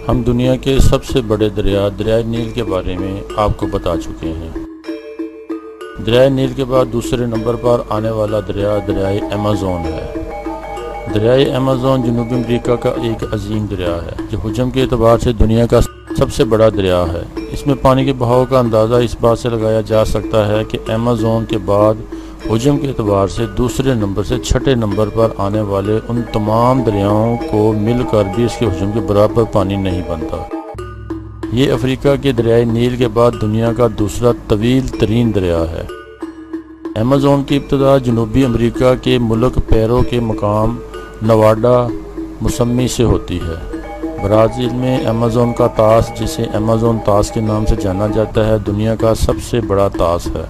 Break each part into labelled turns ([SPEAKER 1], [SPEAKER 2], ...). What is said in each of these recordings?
[SPEAKER 1] ہم دنیا کے سب سے بڑے دریائے نیل کے بارے میں آپ کو بتا چکے ہیں۔ دریائے نیل کے بعد دوسرے نمبر پر آنے والا دریائے ایمیزون ہے۔ دریائے ایمیزون جنوبی امریکہ کا ایک عظیم دریا ہے جو حجم کے اعتبار سے دنیا کا سب سے بڑا دریا ہے۔ اس میں پانی کے بہاؤ کا اندازہ اس بات سے لگایا جا سکتا ہے کہ ایمیزون کے بعد حجم کے اعتبار سے دوسرے نمبر سے چھٹے نمبر پر آنے والے ان تمام دریاؤں کو مل کر بھی اس کے حجم کے برابر پانی نہیں بنتا۔ یہ افریقہ کے دریائے نیل کے بعد دنیا کا دوسرا طویل ترین دریا ہے۔ ایمیزون کی ابتدا جنوبی امریکہ کے ملک پیرو کے مقام نواڈا مسمی سے ہوتی ہے۔ برازیل میں ایمیزون کا طاس، جسے ایمیزون طاس کے نام سے جانا جاتا ہے، دنیا کا سب سے بڑا طاس ہے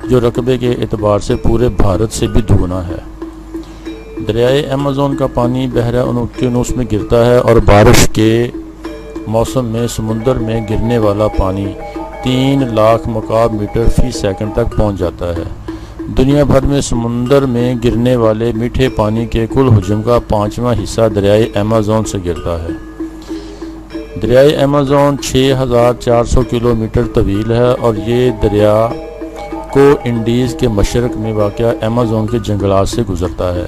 [SPEAKER 1] جو رقبے کے اعتبار سے پورے بھارت سے بھی دگنا ہے۔ دریائے ایمیزون کا پانی بحیرہ اوقیانوس میں گرتا ہے اور بارش کے موسم میں سمندر میں گرنے والا پانی 3 لاکھ مکعب میٹر فی سیکنڈ تک پہنچ جاتا ہے۔ دنیا بھر میں سمندر میں گرنے والے میٹھے پانی کے کل حجم کا 5واں حصہ دریائے ایمیزون سے گرتا ہے۔ دریائے ایمیزون 6400 کلومیٹر طویل ہے اور یہ دریا کو انڈیز کے مشرق میں واقع ایمیزون کے جنگلات سے گزرتا ہے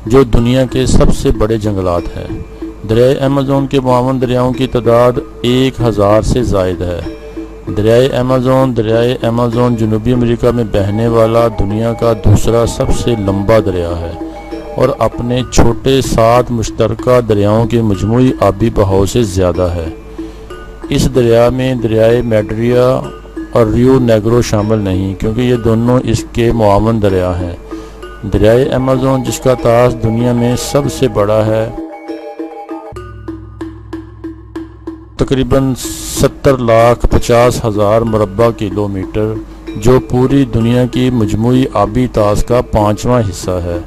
[SPEAKER 1] جو دنیا کے سب سے بڑے جنگلات ہیں۔ دریائے ایمیزون کے معاون دریاؤں کی تعداد 1000 سے زائد ہے۔ دریائے ایمیزون جنوبی امریکہ میں بہنے والا دنیا کا دوسرا سب سے لمبا دریا ہے اور اپنے چھوٹے 7 مشترکہ دریاؤں کے مجموعی آبی بہاؤ سے زیادہ ہے۔ اس دریا میں دریائے میڈریا اور ریو نیگرو شامل نہیں کیونکہ یہ دونوں اس کے معاون دریا ہیں۔ دریائے ایمیزون، جس کا طاس دنیا میں سب سے بڑا ہے، تقریباً 70,50,000 مربع کلومیٹر، جو پوری دنیا کی مجموعی آبی طاس کا 5واں حصہ ہے،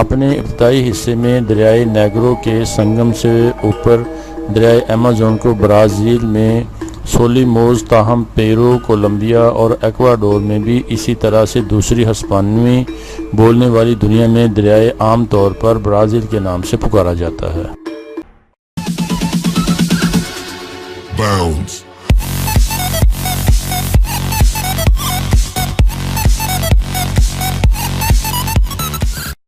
[SPEAKER 1] اپنے ابتدائی حصے میں دریائے نیگرو کے سنگم سے اوپر دریائے ایمیزون کو برازیل میں سولیموز، تاہم پیرو، کولمبیا اور ایکواڈور میں بھی اسی طرح سے دوسری ہسپانوی بولنے والی دنیا میں دریائے عام طور پر برازیل کے نام سے پکارا جاتا ہے۔
[SPEAKER 2] Bounds.